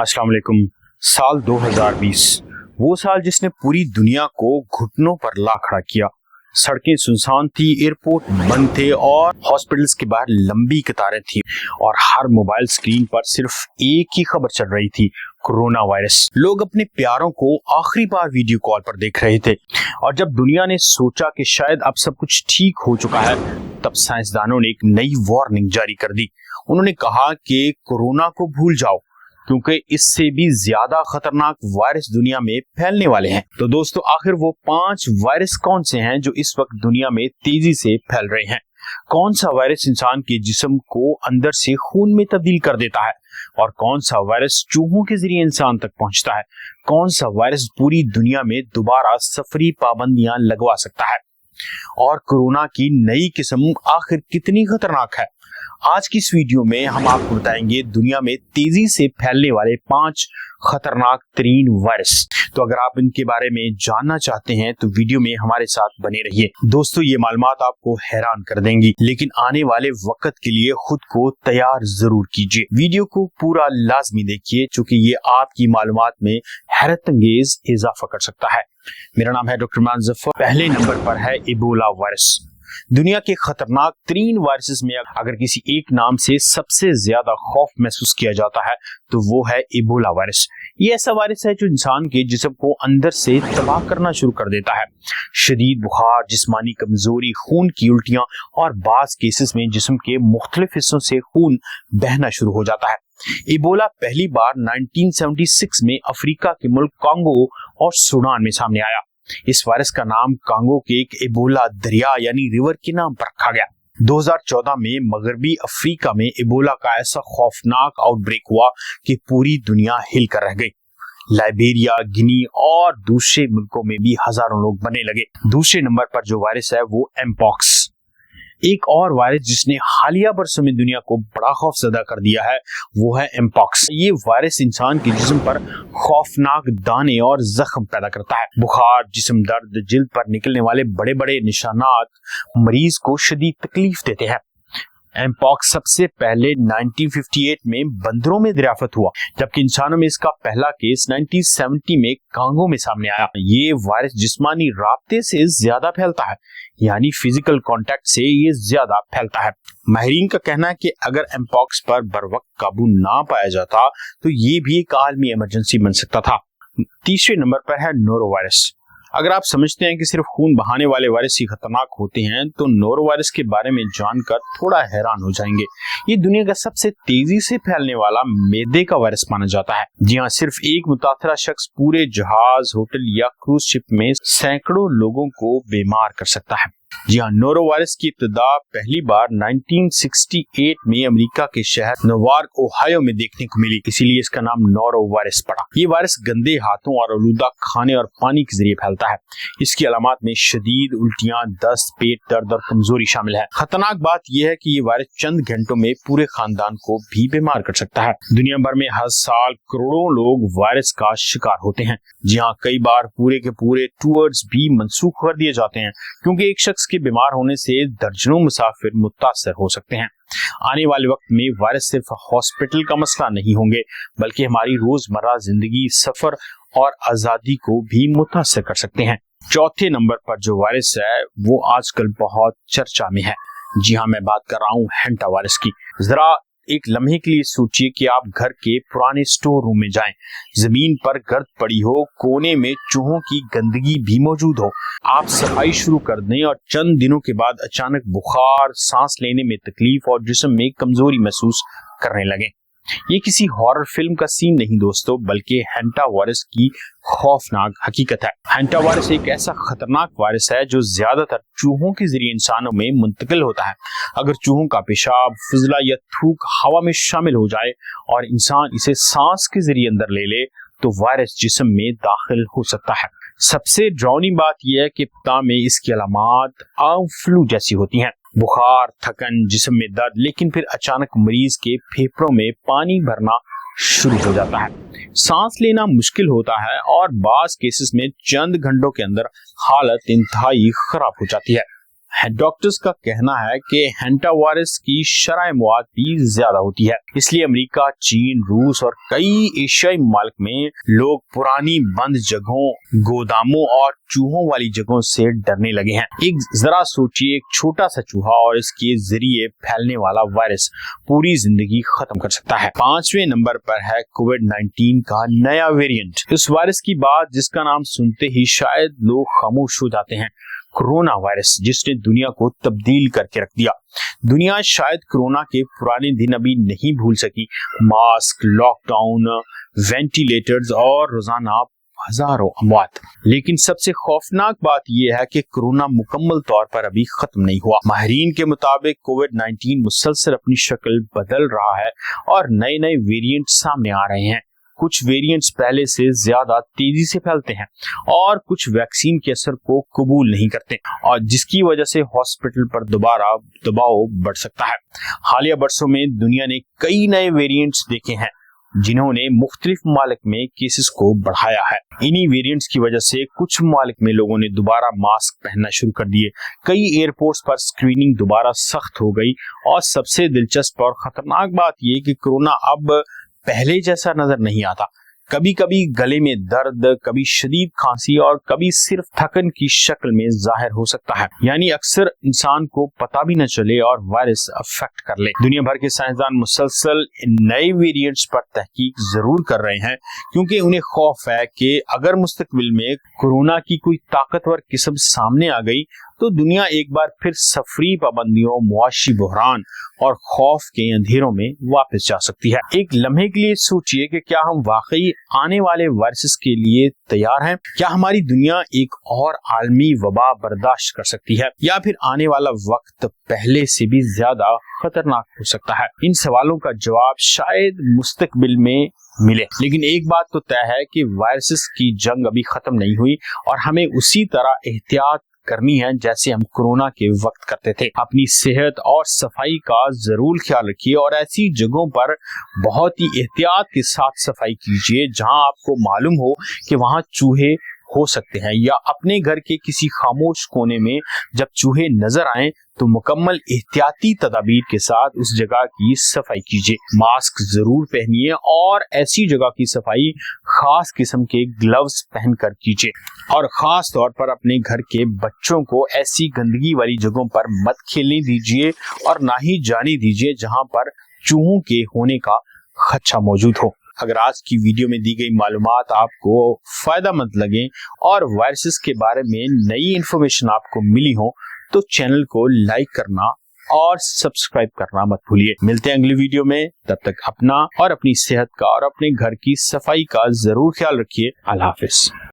अस्सलाम वालेकुम। साल 2020 वो साल जिसने पूरी दुनिया को घुटनों पर ला खड़ा किया। सड़कें सुनसान थी, एयरपोर्ट बंद थे और हॉस्पिटल्स के बाहर लंबी कतारें थी और हर मोबाइल स्क्रीन पर सिर्फ एक ही खबर चल रही थी, कोरोना वायरस। लोग अपने प्यारों को आखिरी बार वीडियो कॉल पर देख रहे थे और जब दुनिया ने सोचा कि शायद अब सब कुछ ठीक हो चुका है, तब साइंसदानों ने एक नई वार्निंग जारी कर दी। उन्होंने कहा कि कोरोना को भूल जाओ क्योंकि इससे भी ज्यादा खतरनाक वायरस दुनिया में फैलने वाले हैं। तो दोस्तों, आखिर वो 5 वायरस कौन से हैं जो इस वक्त दुनिया में तेजी से फैल रहे हैं? कौन सा वायरस इंसान के जिस्म को अंदर से खून में तब्दील कर देता है और कौन सा वायरस चूहों के जरिए इंसान तक पहुंचता है? कौन सा वायरस पूरी दुनिया में दोबारा सफरी पाबंदियां लगवा सकता है? और कोरोना की नई किस्म आखिर कितनी खतरनाक है? आज की इस वीडियो में हम आपको बताएंगे दुनिया में तेजी से फैलने वाले 5 खतरनाक तरीन वायरस। तो अगर आप इनके बारे में जानना चाहते हैं तो वीडियो में हमारे साथ बने रहिए। दोस्तों, ये मालूमात आपको हैरान कर देंगी, लेकिन आने वाले वक्त के लिए खुद को तैयार जरूर कीजिए। वीडियो को पूरा लाजमी देखिए क्योंकि ये आपकी मालूमात में हैरत अंगेज इजाफा कर सकता है। मेरा नाम है डॉक्टर इमरान जफर। पहले नंबर पर है इबोला वायरस। दुनिया के खतरनाक 3 वायरसेस में अगर किसी एक नाम से सबसे ज्यादा खौफ महसूस किया जाता है तो वो है इबोला वायरस। ये ऐसा वायरस है जो इंसान के जिस्म को अंदर से तबाह करना शुरू कर देता है। शदीद बुखार, जिस्मानी कमजोरी, खून की उल्टियां और बाज केसेस में जिस्म के मुख्तलिफ हिस्सों से खून बहना शुरू हो जाता है। इबोला पहली बार 1976 में अफ्रीका के मुल्क कांगो और सूडान में सामने आया। इस वायरस का नाम कांगो के एक इबोला दरिया यानी रिवर के नाम पर रखा गया। 2014 में मगरबी अफ्रीका में इबोला का ऐसा खौफनाक आउटब्रेक हुआ कि पूरी दुनिया हिलकर रह गई। लाइबेरिया, गिनी और दूसरे मुल्कों में भी हजारों लोग मरने लगे। दूसरे नंबर पर जो वायरस है वो एमपॉक्स। एक और वायरस जिसने हालिया बरसों में दुनिया को बड़ा खौफजदा कर दिया है वो है एमपॉक्स। ये वायरस इंसान के जिस्म पर खौफनाक दाने और जख्म पैदा करता है। बुखार, जिस्म दर्द, जिल्द पर निकलने वाले बड़े बड़े निशानात मरीज को शदीद तकलीफ देते हैं। एमपॉक्स सबसे पहले 1958 में बंदरों में दरियाफ्त हुआ, जबकि इंसानों में इसका पहला केस 1970 में कांगो में सामने आया। ये वायरस जिस्मानी राब्ते से ज्यादा फैलता है, यानी फिजिकल कांटेक्ट से ये ज्यादा फैलता है। माहिरीन का कहना है कि अगर एमपॉक्स पर बरवक्त काबू ना पाया जाता तो ये भी एक आलमी इमरजेंसी बन सकता था। तीसरे नंबर पर है नोरो वायरस। अगर आप समझते हैं कि सिर्फ खून बहाने वाले वायरस ही खतरनाक होते हैं तो नोरो वायरस के बारे में जानकर थोड़ा हैरान हो जाएंगे। ये दुनिया का सबसे तेजी से फैलने वाला मैदे का वायरस माना जाता है। जी हाँ, सिर्फ एक मुतासरा शख्स पूरे जहाज, होटल या क्रूज शिप में सैकड़ों लोगों को बीमार कर सकता है। जी हाँ, नोरो वायरस की इब्तिदा पहली बार 1968 में अमेरिका के शहर नोवार्क, ओहायो में देखने को मिली, इसीलिए इसका नाम नोरो वायरस पड़ा। ये वायरस गंदे हाथों और आलूदा खाने और पानी के जरिए फैलता है। इसकी अलामात में शदीद उल्टियां, दस्त, पेट दर्द और कमजोरी शामिल है। खतरनाक बात यह है कि ये वायरस चंद घंटों में पूरे खानदान को भी बीमार कर सकता है। दुनिया भर में हर साल करोड़ों लोग वायरस का शिकार होते हैं। जी हाँ, कई बार पूरे के पूरे टूर्स भी मनसूख कर दिए जाते हैं क्योंकि एक शख्स के बीमार होने से दर्जनों मुसाफिर मुतासर हो सकते हैं। आने वाले वक्त में वायरस सिर्फ हॉस्पिटल का मसला नहीं होंगे बल्कि हमारी रोजमर्रा जिंदगी, सफर और आजादी को भी मुतासर कर सकते हैं। चौथे नंबर पर जो वायरस है वो आजकल बहुत चर्चा में है। जी हाँ, मैं बात कर रहा हूँ हैंटा वायरस की। जरा एक लम्हे के लिए सोचिए कि आप घर के पुराने स्टोर रूम में जाएं, जमीन पर गर्द पड़ी हो, कोने में चूहों की गंदगी भी मौजूद हो। आप सफाई शुरू कर दें और चंद दिनों के बाद अचानक बुखार, सांस लेने में तकलीफ और जिस्म में कमजोरी महसूस करने लगे। ये किसी हॉरर फिल्म का सीन नहीं दोस्तों, बल्कि हैंटा वायरस की खौफनाक हकीकत है। हैंटा वायरस एक ऐसा खतरनाक वायरस है जो ज्यादातर चूहों के जरिए इंसानों में मुंतकिल होता है। अगर चूहों का पेशाब, फिजला या थूक हवा में शामिल हो जाए और इंसान इसे सांस के जरिए अंदर ले ले तो वायरस जिस्म में दाखिल हो सकता है। सबसे डरावनी बात यह है कि इब्तिदा में इसकी अलामात आम फ्लू जैसी होती हैं, बुखार, थकन, जिस्म में दर्द, लेकिन फिर अचानक मरीज के फेफड़ों में पानी भरना शुरू हो जाता है, सांस लेना मुश्किल होता है और बाज केसेस में चंद घंटों के अंदर हालत इंतहाई खराब हो जाती है। डॉक्टर्स का कहना है कि हैंटावायरस की शरह मौत भी ज्यादा होती है। इसलिए अमेरिका, चीन, रूस और कई एशियाई मुल्क में लोग पुरानी बंद जगहों, गोदामों और चूहों वाली जगहों से डरने लगे हैं। एक जरा सोचिए, एक छोटा सा चूहा और इसके जरिए फैलने वाला वायरस पूरी जिंदगी खत्म कर सकता है। 5वें नंबर पर है कोविड-19 का नया वेरिएंट। इस वायरस की बात जिसका नाम सुनते ही शायद लोग खामोश हो जाते हैं, कोरोना वायरस, जिसने दुनिया को तब्दील करके रख दिया। दुनिया शायद कोरोना के पुराने दिन अभी नहीं भूल सकी। मास्क, लॉकडाउन, वेंटिलेटर्स और रोजाना हजारों अमवात। लेकिन सबसे खौफनाक बात यह है कि कोरोना मुकम्मल तौर पर अभी खत्म नहीं हुआ। माहिरीन के मुताबिक कोविड-19 मुसलसल अपनी शक्ल बदल रहा है और नए नए वेरिएंट सामने आ रहे हैं। कुछ वेरिएंट्स पहले से ज्यादा तेजी से फैलते हैं और कुछ वैक्सीन के असर को कबूल नहीं करते, और जिसकी वजह से हॉस्पिटल पर दोबारा दबाव बढ़ सकता है। हालिया बरसों में दुनिया ने कई नए वेरिएंट्स देखे हैं जिन्होंने मुख्तलिफ ममालिक में केसेस को बढ़ाया है। इन्हीं वेरिएंट्स की वजह से कुछ ममालिक में लोगों ने दोबारा मास्क पहनना शुरू कर दिए। कई एयरपोर्ट्स पर स्क्रीनिंग दोबारा सख्त हो गई, और सबसे दिलचस्प और खतरनाक बात यह कि कोरोना अब पहले जैसा नजर नहीं आता। कभी कभी गले में दर्द, कभी शदीद खांसी और कभी सिर्फ थकन की शक्ल में जाहिर हो सकता है। यानी अक्सर इंसान को पता भी न चले और वायरस अफेक्ट कर ले। दुनिया भर के साइंसदान मुसलसल इन नए वेरिएंट्स पर तहकीक जरूर कर रहे हैं, क्योंकि उन्हें खौफ है कि अगर मुस्तकबिल में कोरोना की कोई ताकतवर किस्म सामने आ गई तो दुनिया एक बार फिर सफरी पाबंदियों, मुआशी बुहरान और खौफ के अंधेरों में वापस जा सकती है। एक लम्हे के लिए सोचिए कि क्या हम वाकई आने वाले वायरसेस के लिए तैयार हैं? क्या हमारी दुनिया एक और आलमी वबा बर्दाश्त कर सकती है, या फिर आने वाला वक्त पहले से भी ज्यादा खतरनाक हो सकता है? इन सवालों का जवाब शायद मुस्तकबिल में मिले, लेकिन एक बात तो तय है कि वायरसेस की जंग अभी खत्म नहीं हुई और हमें उसी तरह एहतियात करनी है जैसे हम कोरोना के वक्त करते थे। अपनी सेहत और सफाई का जरूर ख्याल रखिए और ऐसी जगहों पर बहुत ही एहतियात के साथ सफाई कीजिए जहां आपको मालूम हो कि वहां चूहे हो सकते हैं, या अपने घर के किसी खामोश कोने में जब चूहे नजर आए तो मुकम्मल एहतियाती तदाबीर के साथ उस जगह की सफाई कीजिए। मास्क जरूर पहनिए और ऐसी जगह की सफाई खास किस्म के ग्लव्स पहनकर कीजिए, और खास तौर पर अपने घर के बच्चों को ऐसी गंदगी वाली जगहों पर मत खेलने दीजिए और ना ही जाने दीजिए जहां पर चूहों के होने का खदशा मौजूद हो। अगर आज की वीडियो में दी गई मालूमात आपको फायदेमंद लगे और वायरसेस के बारे में नई इंफॉर्मेशन आपको मिली हो तो चैनल को लाइक करना और सब्सक्राइब करना मत भूलिए। मिलते हैं अगली वीडियो में, तब तक अपना और अपनी सेहत का और अपने घर की सफाई का जरूर ख्याल रखिए। अल्लाह हाफिज।